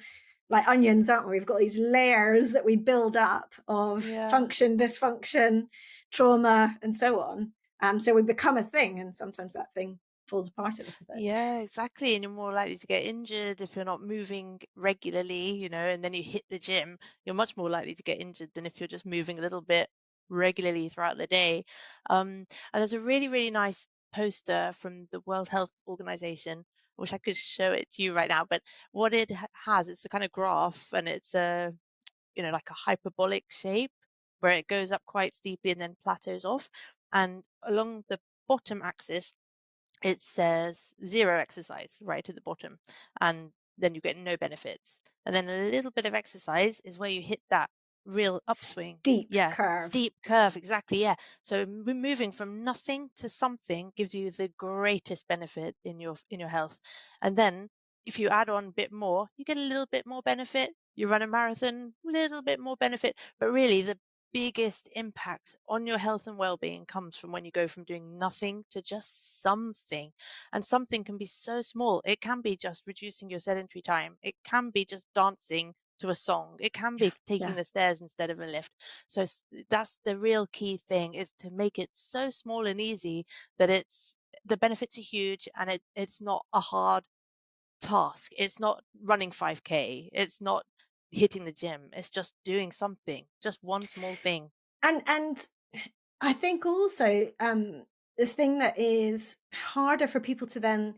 like onions, aren't we? We've got these layers that we build up of yeah. function, dysfunction, trauma, and so on. So we become a thing, and sometimes that thing falls apart a little bit. Yeah, exactly, and you're more likely to get injured if you're not moving regularly, and then you hit the gym, you're much more likely to get injured than if you're just moving a little bit regularly throughout the day. And there's a really, really nice poster from the World Health Organization. I wish I could show it to you right now, but what it has, it's a kind of graph, and it's like a hyperbolic shape where it goes up quite steeply and then plateaus off. And along the bottom axis, it says zero exercise right at the bottom, and then you get no benefits. And then a little bit of exercise is where you hit that real upswing. Steep Yeah, curve. steep curve, exactly. Yeah. So moving from nothing to something gives you the greatest benefit in your health. And then if you add on a bit more, you get a little bit more benefit. You run a marathon, a little bit more benefit. But really, the biggest impact on your health and well-being comes from when you go from doing nothing to just something. And something can be so small. It can be just reducing your sedentary time. It can be just dancing to a song. It can Yeah, be taking yeah. the stairs instead of a lift. So that's the real key thing, is to make it so small and easy that the benefits are huge, and it's not a hard task. It's not running 5K. It's not hitting the gym. It's just doing something, just one small thing. And I think also the thing that is harder for people to then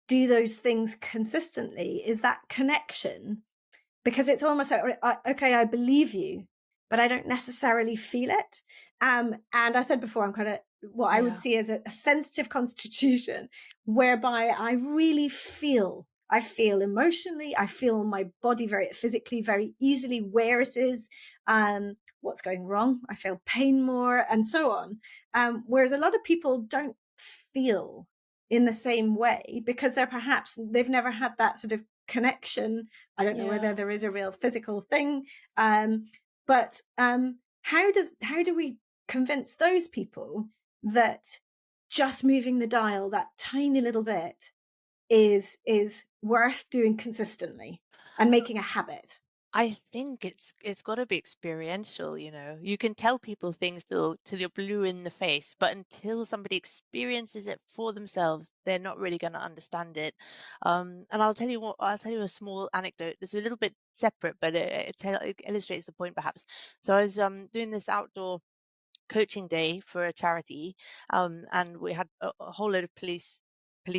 do those things consistently is that connection, because it's almost like, okay, I believe you, but I don't necessarily feel it. And I said before, I'm kind of what I would Yeah. see as a sensitive constitution, whereby I feel emotionally, I feel my body very physically, very easily where it is, what's going wrong? I feel pain more, and so on. Whereas a lot of people don't feel in the same way because they've never had that sort of connection. I don't know whether Yeah. there is a real physical thing, but how do we convince those people that just moving the dial that tiny little bit is worth doing consistently and making a habit? I think it's got to be experiential, you know. You can tell people things till you're blue in the face, but until somebody experiences it for themselves, they're not really going to understand it. And I'll tell you a small anecdote. It's a little bit separate, but it illustrates the point perhaps. So I was doing this outdoor coaching day for a charity, and we had a whole load of police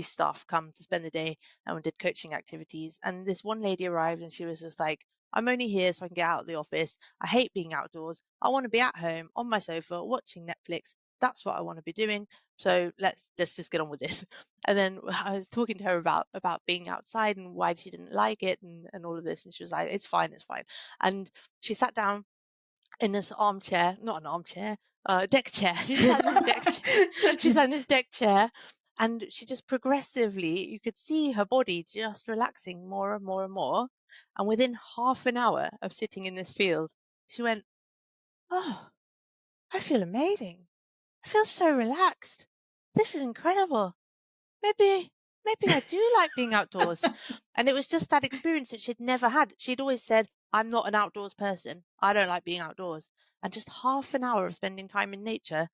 staff come to spend the day, and we did coaching activities. And this one lady arrived, and she was just like, "I'm only here so I can get out of the office. I hate being outdoors. I want to be at home on my sofa watching Netflix. That's what I want to be doing. So let's just get on with this." And then I was talking to her about being outside and why she didn't like it, and all of this, and she was like, "It's fine, it's fine." And she sat down in this armchair, not an armchair, deck chair. She sat in this deck chair. She sat in this deck chair, and she just progressively, you could see her body just relaxing more and more and more. And within half an hour of sitting in this field, she went, "Oh, I feel amazing. I feel so relaxed. This is incredible. Maybe, maybe I do like being outdoors." And it was just that experience that she'd never had. She'd always said, "I'm not an outdoors person. I don't like being outdoors." And just half an hour of spending time in nature,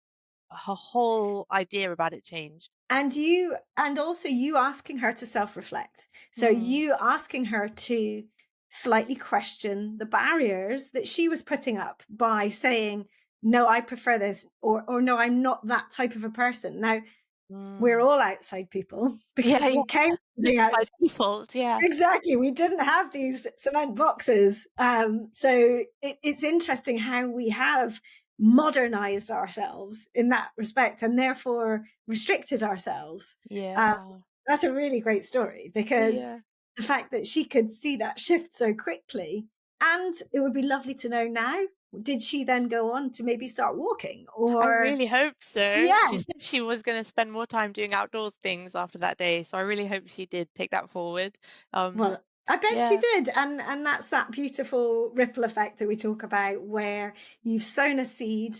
her whole idea about it changed. And also you asking her to self-reflect. So Mm, you asking her to slightly question the barriers that she was putting up by saying, no, I prefer this, or no, I'm not that type of a person. Now, we're mm. all outside people Yeah, because yeah. we came from the By outside. default, yeah. Exactly. We didn't have these cement boxes. It's interesting how we have modernized ourselves in that respect and therefore restricted ourselves. Um, Yeah. that's a really great story because Yeah. the fact that she could see that shift so quickly, and it would be lovely to know now, did she then go on to maybe start walking I or, really hope so. yeah. She said she was going to spend more time doing outdoors things after that day, so I really hope she did take that forward. Um, Well, I bet she yeah. did. And that's that beautiful ripple effect that we talk about where you've sown a seed,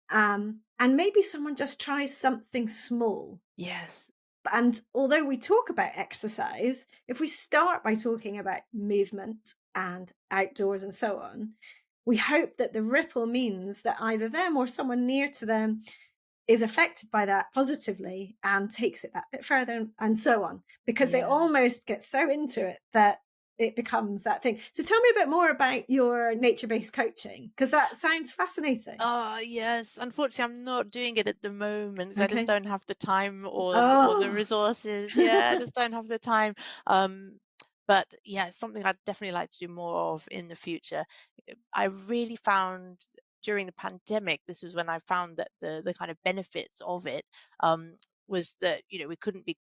and maybe someone just tries something small. Yes. And although we talk about exercise, if we start by talking about movement and outdoors and so on, we hope that the ripple means that either them or someone near to them is affected by that positively and takes it that bit further and so on, because they Yeah. almost get so into it that it becomes that thing. So tell me a bit more about your nature-based coaching, because that sounds fascinating. Oh, yes. Unfortunately, I'm not doing it at the moment 'cause I just Okay. don't have the time or the Oh. resources. Yeah, I just don't have the time. Um, but yeah, it's something I'd definitely like to do more of in the future. I really found during the pandemic, this was when I found that the kind of benefits of it was that, you know, we couldn't be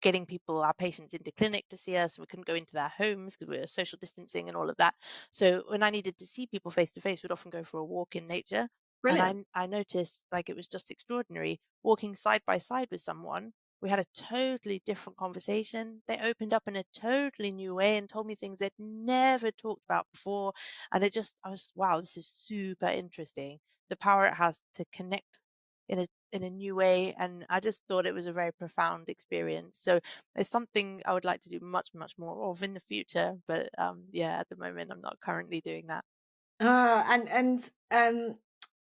getting people, our patients, into clinic to see us. We couldn't go into their homes because we were social distancing and all of that. So when I needed to see people face to face, we'd often go for a walk in nature. And Brilliant. I noticed like it was just extraordinary walking side by side with someone. We had a totally different conversation. They opened up in a totally new way and told me things they'd never talked about before. And I was, wow, this is super interesting. The power it has to connect in a new way, and I just thought it was a very profound experience. So it's something I would like to do much more of in the future, but yeah, at the moment I'm not currently doing that. And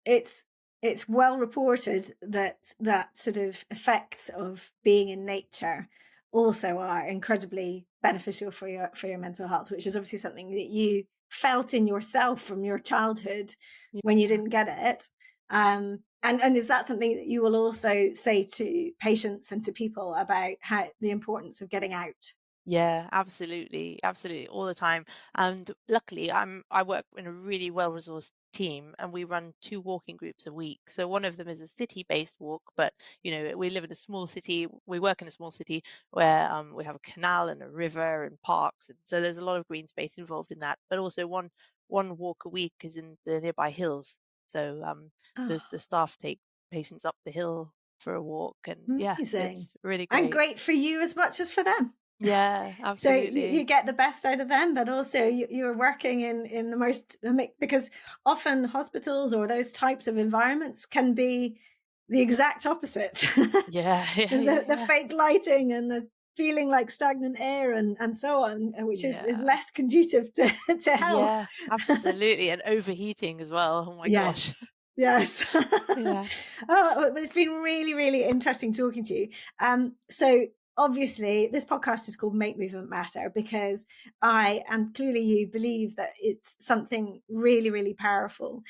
it's it's well reported that that sort of effects of being in nature also are incredibly beneficial for your mental health, which is obviously something that you felt in yourself from your childhood when you Yeah. didn't get it. And is that something that you will also say to patients and to people about how the importance of getting out? Yeah, absolutely, absolutely, all the time. And luckily, I work in a really well-resourced team, and we run two walking groups a week. So one of them is a city-based walk, but you know, we live in a small city. We work in a small city where we have a canal and a river and parks, and so there's a lot of green space involved in that. But also one one walk a week is in the nearby hills. So the Oh, staff take patients up the hill for a walk, and yeah, amazing. it's really And great. great for you as much as for them. Yeah, So you absolutely. get the best out of them, but also you're working in the most, because often hospitals or those types of environments can be the exact opposite. Yeah, yeah, And yeah, the yeah. fake lighting and the feeling like stagnant air and so on, which is Yeah. less conducive to health. Yeah, absolutely. And overheating as well. Oh my gosh. Yes. Yes. Yeah. Oh, it's been really, really interesting talking to you. So obviously this podcast is called Make Movement Matter because I, and clearly you, believe that it's something really, really powerful.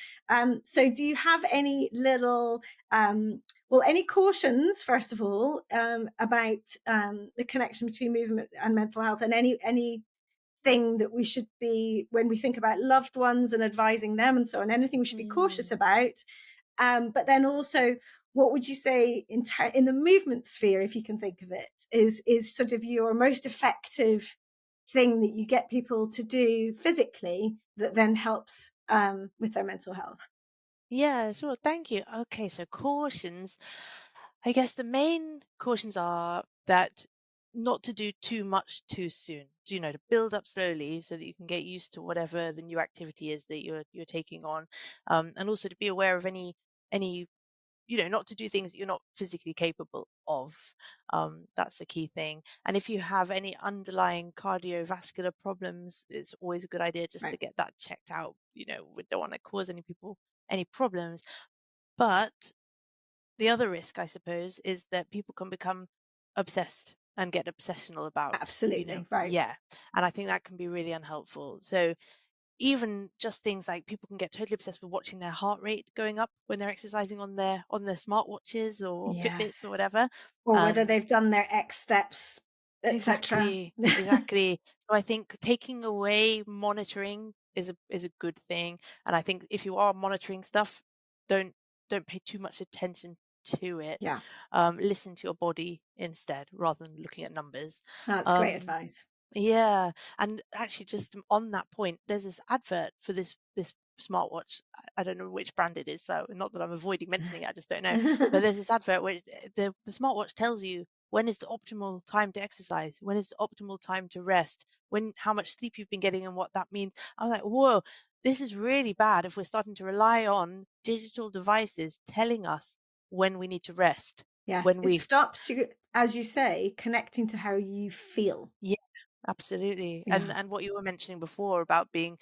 So do you have any little, any cautions, first of all, about the connection between movement and mental health, and any thing that we should be, when we think about loved ones and advising them and so on, anything we should be cautious Mm. about? But then also, what would you say in the movement sphere, if you can think of it, is sort of your most effective thing that you get people to do physically that then helps with their mental health? Yeah, sure. Thank you. Okay, so cautions. I guess the main cautions are that not to do too much too soon. To build up slowly so that you can get used to whatever the new activity is that you're taking on, and also to be aware of any not to do things that you're not physically capable of. That's the key thing. And if you have any underlying cardiovascular problems, it's always a good idea just to Right. get that checked out. We don't want to cause any people any problems. But the other risk, I suppose, is that people can become obsessed and get obsessional about, Absolutely. Right. yeah. And I think that can be really unhelpful. So even just things like people can get totally obsessed with watching their heart rate going up when they're exercising on their smartwatches or Fitbits or Yes. whatever. Or whether Um, they've done their X steps, etc. exactly, exactly. So I think taking away monitoring is a good thing. And I think if you are monitoring stuff, don't don't pay too much attention to it. Yeah, Listen to your body instead rather than looking at numbers. that's great Um, advice. yeah, and actually, just on that point, there's this advert for this smartwatch. I don't know which brand it is, so not that I'm avoiding mentioning it, I just don't know. But there's this advert where the smartwatch tells you when is the optimal time to exercise, when is the optimal time to rest, when how much sleep you've been getting, and what that means. I was like, whoa, this is really bad if we're starting to rely on digital devices telling us when we need to rest, Yes, when it we stops you, as you say, connecting to how you feel. yeah, absolutely. And Yeah, and what you were mentioning before about being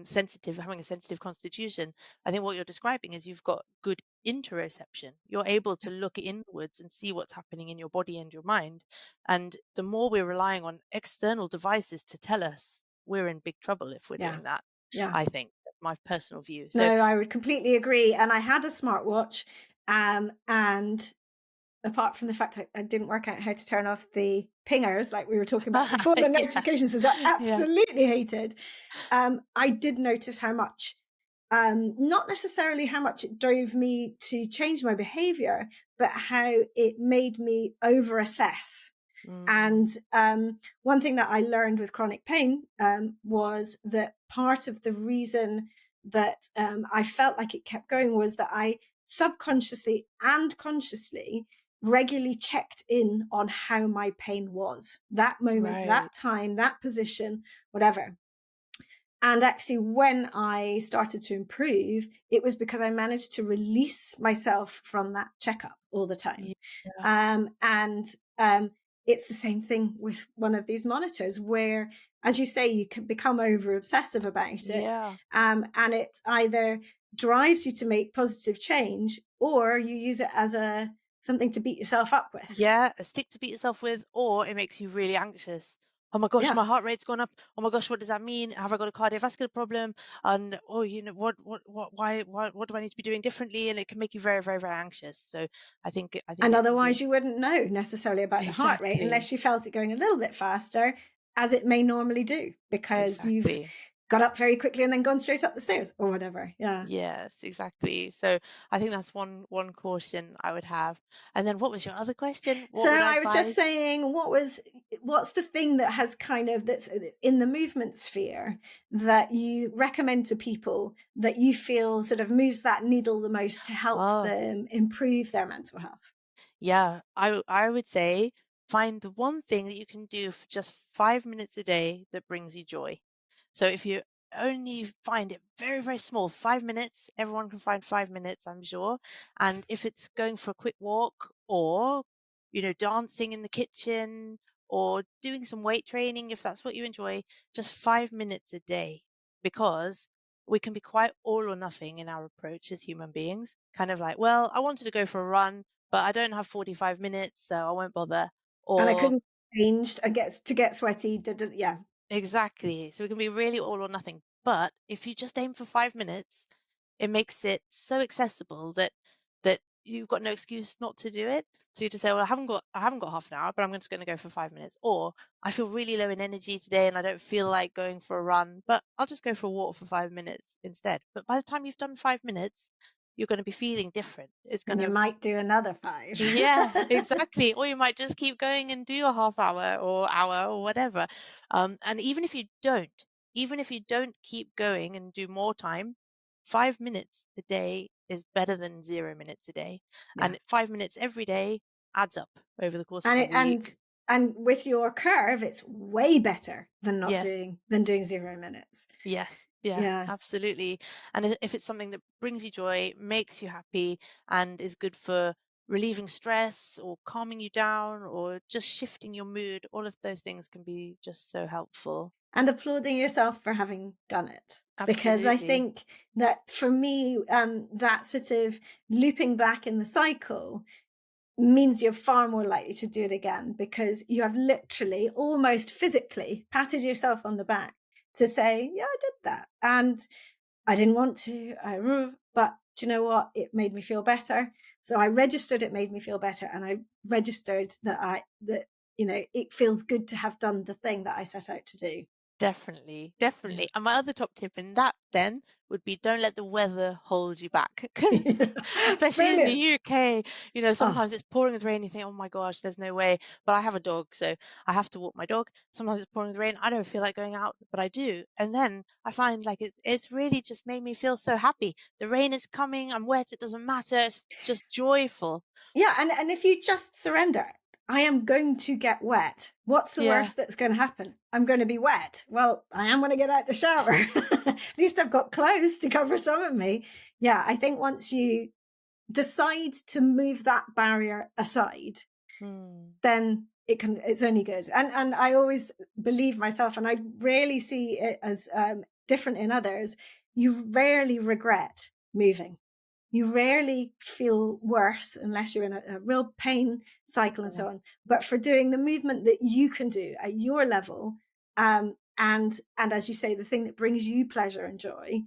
sensitive, having a sensitive constitution, I think what you're describing is you've got good interoception. You're able to look inwards and see what's happening in your body and your mind. And the more we're relying on external devices to tell us, we're in big trouble if we're yeah, doing that, yeah. I think. That's my personal view. So No, I would completely agree. And I had a smartwatch, and apart from the fact I didn't work out how to turn off the pingers, like we were talking about before, the yeah, notifications, was I yeah, absolutely hated. I did notice how much, not necessarily how much it drove me to change my behavior, but how it made me over assess. And mm, one thing that I learned with chronic pain was that part of the reason that I felt like it kept going was that I subconsciously and consciously regularly checked in on how my pain was, that moment, right. that time, that position, whatever. And actually, when I started to improve, it was because I managed to release myself from that checkup all the time. Yeah, And it's the same thing with one of these monitors, where, as you say, you can become over obsessive about it. yeah. And it either drives you to make positive change, or you use it as something to beat yourself up with. Yeah, a stick to beat yourself with, or it makes you really anxious. Oh my gosh, Yeah. my heart rate's gone up. Oh my gosh, what does that mean? Have I got a cardiovascular problem? And oh, why, what do I need to be doing differently? And it can make you very, very, very anxious. So I think And it can be otherwise, you wouldn't know necessarily about the heart rate exactly, unless you felt it going a little bit faster, as it may normally do, because you've exactly. got up very quickly and then gone straight up the stairs or whatever. Yeah. Yes, exactly. So I think that's one caution I would have. And then what was your other question? What So would I I was just advise? saying, what was what's the thing that has that's in the movement sphere that you recommend to people that you feel sort of moves that needle the most to help Oh, them improve their mental health? yeah. I would say find the one thing that you can do for just 5 minutes a day that brings you joy. So if you only find it very, very small, 5 minutes, everyone can find 5 minutes, I'm sure. And if it's going for a quick walk or, dancing in the kitchen or doing some weight training, if that's what you enjoy, just 5 minutes a day, because we can be quite all or nothing in our approach as human beings. Kind of like, well, I wanted to go for a run, but I don't have 45 minutes, so I won't bother. And I Or couldn't change and get sweaty. Yeah. exactly. So we can be really all or nothing. But if you just aim for 5 minutes, it makes it so accessible that you've got no excuse not to do it. So you just say, well, I haven't got half an hour, but I'm just going to go for 5 minutes. Or I feel really low in energy today and I don't feel like going for a run, but I'll just go for a walk for 5 minutes instead. But by the time you've done 5 minutes, you're going to be feeling different. It's going And you to might do another 5. yeah, exactly. Or you might just keep going and do a half hour or whatever. And even if you don't keep going and do more time, 5 minutes a day is better than 0 minutes a day. Yeah. And 5 minutes every day adds up over the course of And a it, week. and with your curve, it's way better than not Yes. doing 0 minutes. Yes, yeah, Yeah. absolutely. And if it's something that brings you joy, makes you happy, and is good for relieving stress or calming you down or just shifting your mood, all of those things can be just so helpful. And applauding yourself for having done it. Because I Absolutely. think that for me, that sort of looping back in the cycle means you're far more likely to do it again, because you have literally almost physically patted yourself on the back to say, yeah, I did that. And I didn't want to, but do you know what? It made me feel better. So I registered it made me feel better. And I registered that it feels good to have done the thing that I set out to do. Definitely, Yeah. definitely. And my other top tip in that then would be don't let the weather hold you back. 'Cause especially in the Brilliant. UK, Oh, sometimes it's pouring with rain, you think, oh my gosh, there's no way. But I have a dog, so I have to walk my dog. Sometimes it's pouring with rain. I don't feel like going out, but I do. And then I find like it's really just made me feel so happy. The rain is coming, I'm wet, it doesn't matter. It's just joyful. yeah. And if you just surrender, I am going to get wet. What's the Yeah, worst that's going to happen? I'm going to be wet. Well, I am going to get out the shower. At least I've got clothes to cover some of me. Yeah, I think once you decide to move that barrier aside, mm, then it's only good. And I always believe myself, and I rarely see it as different in others. You rarely regret moving. You rarely feel worse unless you're in a real pain cycle and yeah. so on. But for doing the movement that you can do at your level, and as you say, the thing that brings you pleasure and joy,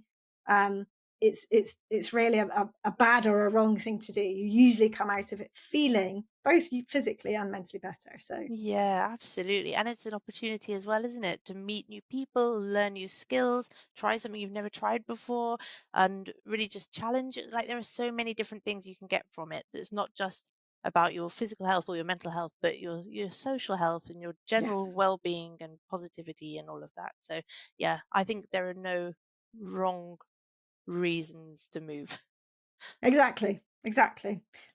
um, it's really a bad or a wrong thing to do. You usually come out of it feeling both physically and mentally better. So Yeah, absolutely. And it's an opportunity as well, isn't it? To meet new people, learn new skills, try something you've never tried before, and really just challenge it. Like there are so many different things you can get from it. It's not just about your physical health or your mental health, but your social health and your general yes, well-being and positivity and all of that. So yeah, I think there are no wrong reasons to move. exactly.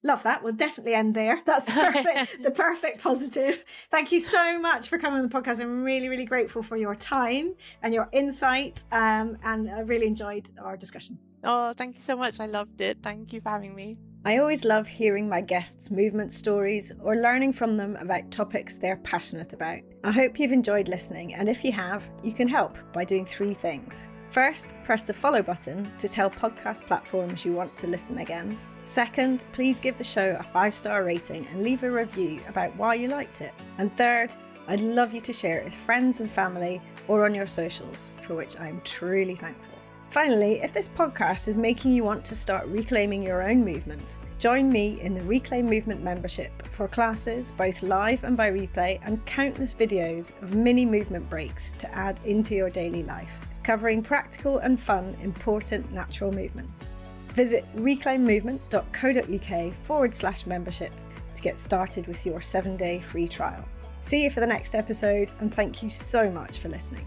Love that. We'll definitely end there. That's perfect. The perfect positive. Thank you so much for coming on the podcast. I'm really, really grateful for your time and your insight. And I really enjoyed our discussion. Oh, thank you so much. I loved it. Thank you for having me. I always love hearing my guests' movement stories or learning from them about topics they're passionate about. I hope you've enjoyed listening, and if you have, you can help by doing 3 things. First, press the follow button to tell podcast platforms you want to listen again. Second, please give the show a 5-star rating and leave a review about why you liked it. And third, I'd love you to share it with friends and family or on your socials, for which I'm truly thankful. Finally, if this podcast is making you want to start reclaiming your own movement, join me in the Reclaim Movement membership for classes, both live and by replay, and countless videos of mini movement breaks to add into your daily life, covering practical and fun, important natural movements. Visit reclaimmovement.co.uk/membership to get started with your 7-day free trial. See you for the next episode, and thank you so much for listening.